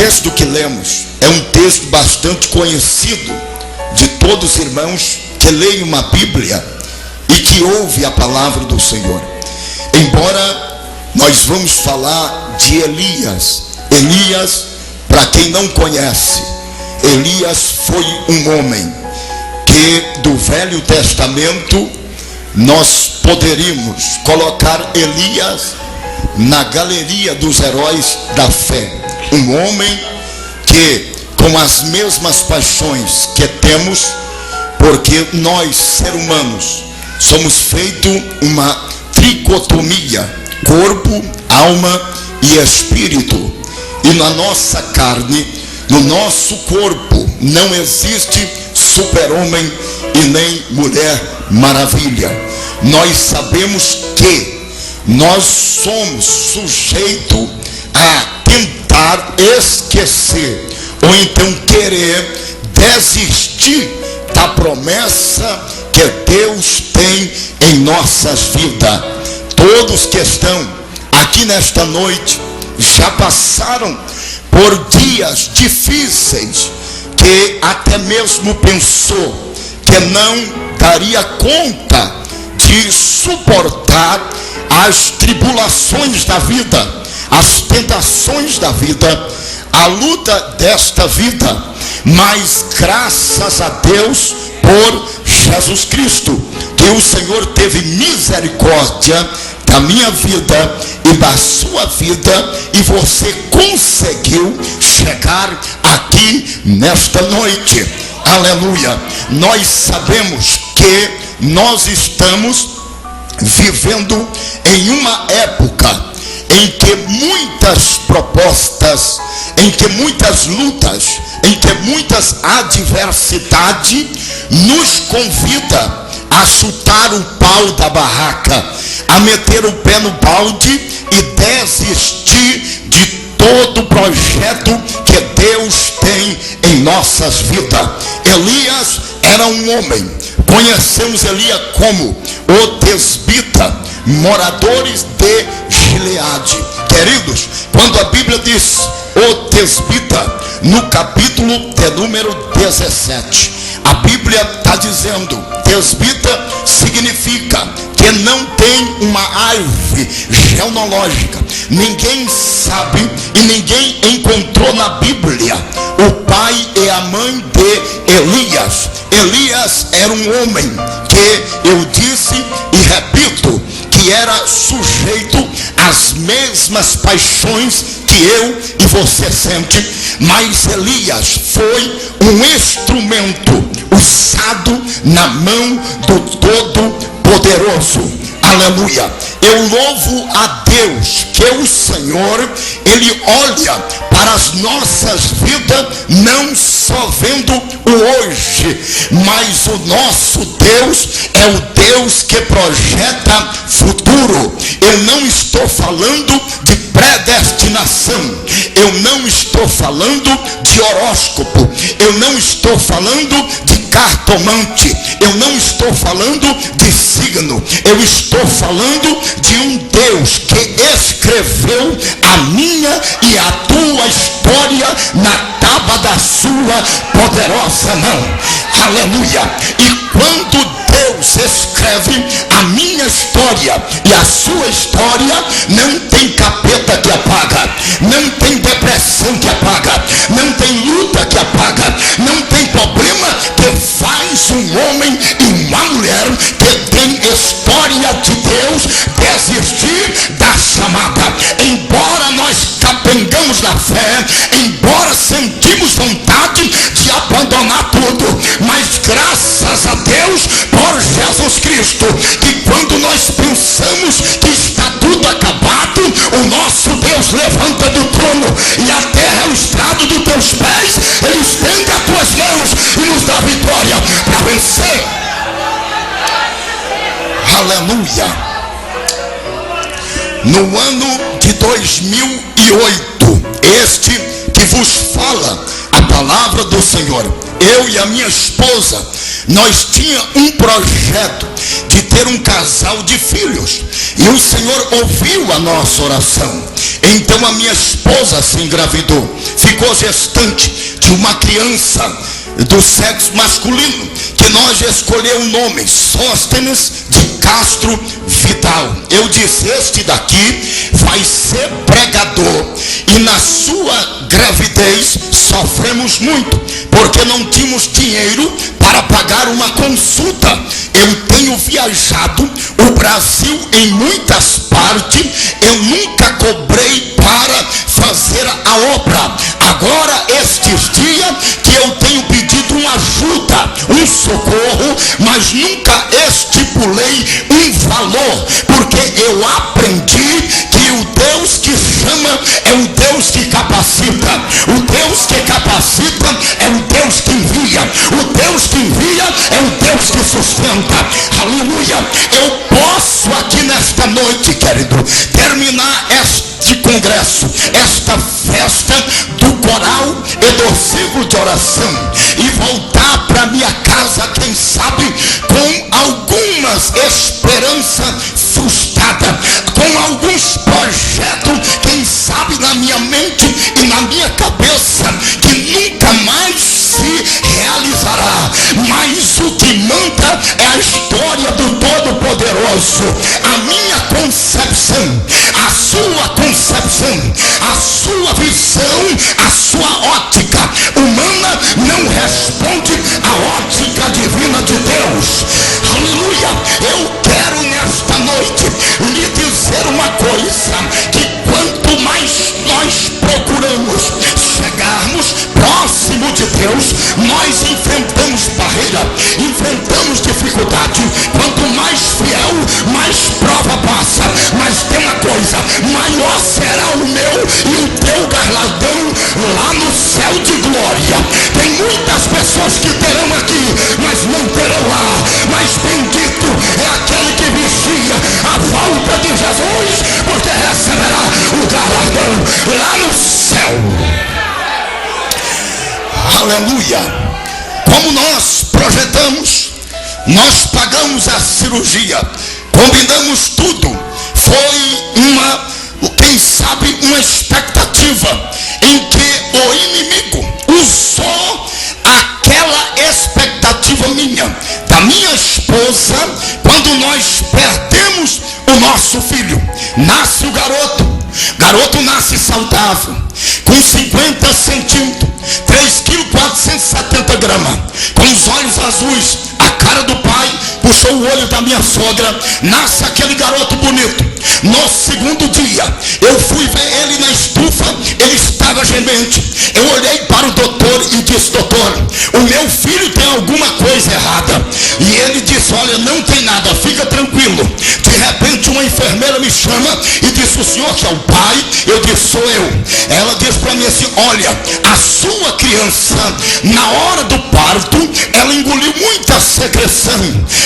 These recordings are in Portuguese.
texto que lemos é um texto bastante conhecido de todos os irmãos que leem uma Bíblia e que ouvem a palavra do Senhor. Embora nós vamos falar de Elias. Elias, para quem não conhece, Elias foi um homem que do Velho Testamento nós poderíamos colocar Elias na galeria dos heróis da fé. Um homem que, com as mesmas paixões que temos, porque nós, seres humanos, somos feitos uma tricotomia, corpo, alma e espírito. E na nossa carne, no nosso corpo, não existe super-homem e nem mulher maravilha. Nós sabemos que nós somos sujeitos a tentar esquecer ou então querer desistir da promessa que Deus tem em nossas vidas. Todos que estão aqui nesta noite já passaram por dias difíceis que até mesmo pensou que não daria conta de suportar as tribulações da vida, as tentações da vida, a luta desta vida. Mas graças a Deus por Jesus Cristo, que o Senhor teve misericórdia da minha vida e da sua vida, e você conseguiu chegar aqui nesta noite. Aleluia. Nós sabemos que nós estamos vivendo em uma época em que muitas propostas, em que muitas lutas, em que muitas adversidades nos convida a chutar o pau da barraca, a meter o pé no balde e desistir de todo o projeto que Deus tem em nossas vidas. Elias era um homem, conhecemos Elias como o Tesbita, moradores de Gileade. Queridos, quando a Bíblia diz o Tesbita, no capítulo de número 17, a Bíblia está dizendo, Tesbita significa que não tem uma árvore genealógica. Ninguém sabe e ninguém encontrou na Bíblia o pai e a mãe de Elias. Elias era um homem que eu disse e repito, que era sujeito às mesmas paixões que eu e você sente, mas Elias foi um instrumento usado na mão do Todo-Poderoso. Aleluia. Eu louvo a Deus que o Senhor, Ele olha para as nossas vidas não só vendo o hoje, mas o nosso Deus é o Deus que projeta futuro. Eu não estou falando de predestinação, eu não estou falando de horóscopo, eu não estou falando de cartomante, eu não estou falando de signo, eu estou falando de um Deus que escreveu a minha e a tua história na tábua da sua poderosa mão. Aleluia. E quando Deus escreve a minha história e a sua história, não tem capeta que apaga, não tem depressão que apaga, não tem luta que apaga, não tem problema que faz um homem e uma mulher que tem história de Deus desistir da chamada. Embora nós capengamos na fé, embora sentimos vontade de abandonar tudo, mas graças a Deus por Jesus Cristo, que quando nós pensamos que está tudo acabado, o nosso Deus levanta do trono e a terra é o estrado dos teus pés, Ele estende as tuas mãos e nos dá vitória para vencer. Aleluia. No ano de 2008, este que vos fala a palavra do Senhor, eu e a minha esposa, nós tínhamos um projeto de ter um casal de filhos, e o Senhor ouviu a nossa oração. Então a minha esposa se engravidou, ficou gestante de uma criança do sexo masculino, que nós escolhemos o nome Sóstenes de Castro Vidal. Eu disse: este daqui vai ser pregador. E na sua gravidez sofremos muito, porque não tínhamos dinheiro para pagar uma consulta. Eu tenho viajado o Brasil em muitas partes, eu nunca cobrei para fazer a obra. Agora, estes dias que eu tenho pedido uma ajuda, um socorro, mas nunca estipulei um valor, porque eu aprendi que o Deus que chama é o Deus que capacita. O Deus que capacita é o Deus que envia. O Deus que envia é o Deus que sustenta. Aleluia. Eu posso aqui nesta noite, querido, terminar este congresso, esta festa do coral e do ciclo de oração, e voltar para minha casa, quem sabe, com algumas esperanças frustradas, com alguns projetos, quem sabe, na minha mente e na minha cabeça, que nunca mais se realizará. Mas o que manda é a história do Todo-Poderoso. A minha concepção, a sua concepção, a sua visão, a sua ótica humana não responde à ótica divina de Deus. Aleluia. Eu quero nesta noite lhe dizer uma coisa, que quanto mais nós procuramos chegarmos próximo de Deus, nós enfrentamos barreira, enfrentamos dificuldade. Quanto mais fiel, mais prova passa. Mas tem uma coisa: maior será o meu e o teu galardão lá no céu de glória. Tem muitas pessoas que terão aqui, mas não terão lá. Mas bendito é aquele que vigia a volta de Jesus, porque receberá o galardão lá no céu. Aleluia. Como nós projetamos, nós pagamos a cirurgia, combinamos tudo. Foi quem sabe, uma expectativa em que o inimigo usou aquela expectativa minha, da minha esposa. Quando nós perdemos o nosso filho, nasce o garoto nasce saudável, com 50 centímetros, 3,470 kg, com os olhos azuis, a cara do pai puxou o olho da minha sogra. Nasce aquele garoto bonito. No segundo dia, eu fui ver ele na estufa, ele estava gemente. Eu olhei para o doutor e disse: doutor, o meu filho tem alguma coisa errada. E ele disse: olha, não tem nada, fica tranquilo. De repente uma enfermeira me chama e disse: o senhor que é o pai? Eu disse: sou eu. Ela disse para mim assim: olha, a sua criança, na hora do parto, ela engoliu muita secreção.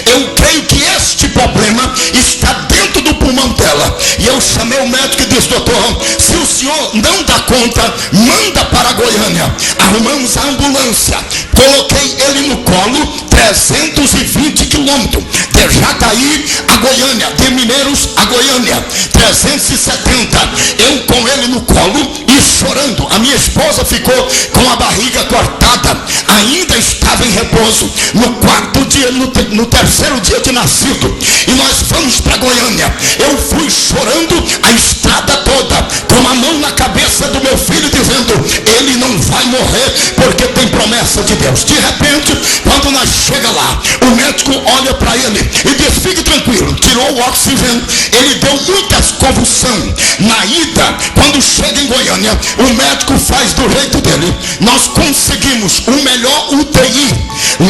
Eu creio que este problema está dentro do pulmão dela. E eu chamei o médico e disse: doutor, se o senhor não dá conta, manda para Goiânia. Arrumamos a ambulância, coloquei ele no colo, 320 quilômetros, de Jataí a Goiânia, de Mineiros a Goiânia, 370. Eu com ele no colo e chorando. A minha esposa ficou com a barriga cortada, ainda estava em repouso. No quarto dia, no terceiro dia de nascido, e nós fomos para Goiânia. Eu fui chorando a estrada toda, com a mão na cabeça do meu filho, dizendo: ele não vai morrer, porque tem promessa de Deus. De repente, quando nós chega lá, o médico olha para ele e diz: fique tranquilo. Tirou o oxigênio. Ele deu muitas convulsões. Na ida, quando chega em Goiânia, o médico faz do jeito dele. Nós conseguimos o melhor UTI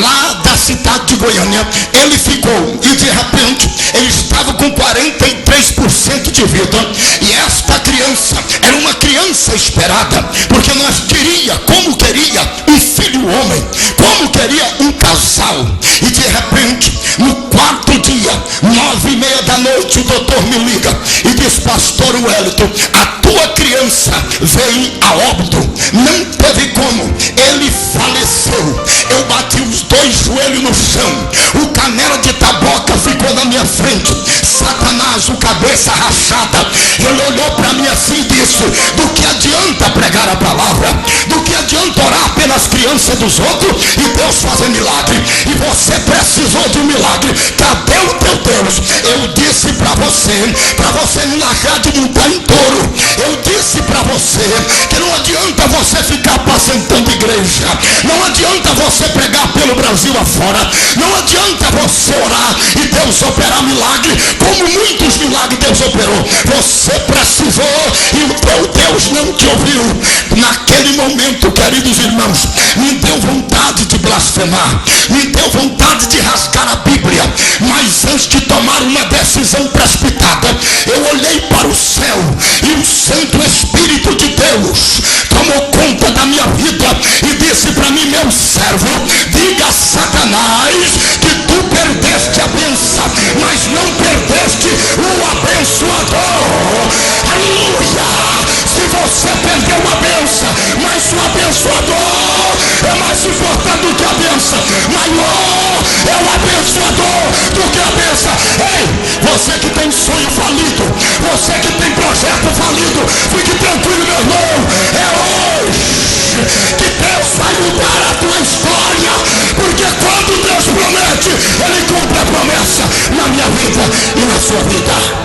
lá da cidade de Goiânia. Ele ficou, e de repente ele estava com 43% de vida. E esta criança era uma criança esperada, porque nós como queria um filho homem, como queria um casal. E de repente, no quarto dia, 9h30 da noite, o doutor me liga e diz: pastor Wellington, a tua criança veio a óbito, não teve como, ele faleceu. Eu bati os dois joelhos no chão, o canela de taboca ficou na minha frente. Satanás rapaz, o cabeça rachada, ele olhou para mim assim e disse: do que adianta pregar a palavra? Do que adianta orar pelas crianças dos outros e Deus fazer milagre? E você precisou de um milagre. Cadê o teu Deus? Eu disse para você não largar de montar em touro. Eu disse para você que não adianta você ficar apacentando igreja. Não adianta você pregar pelo Brasil afora. Não adianta você orar e Deus operar milagre, como muitos milagres Deus operou. Você precisou e o teu Deus não te ouviu. Naquele momento, queridos irmãos, me deu vontade de blasfemar, me deu vontade de rasgar a Bíblia. Mas antes de tomar uma decisão precipitada, eu olhei para o céu e o Santo Espírito de Deus tomou conta da minha vida e disse para mim: meu servo, diga a Satanás que tu perdeste a bênção, mas não perdeste o abençoador. Aleluia! Se você perdeu uma bênção, mas o abençoador é mais importante do que a bênção. Maior é o abençoador do que a bênção. Ei, você que tem sonho falido, você que tem projeto falido, fique tranquilo, meu irmão. É hoje que Deus vai mudar a tua história, porque quando Deus promete, Ele cumpre a promessa na minha vida e na sua vida.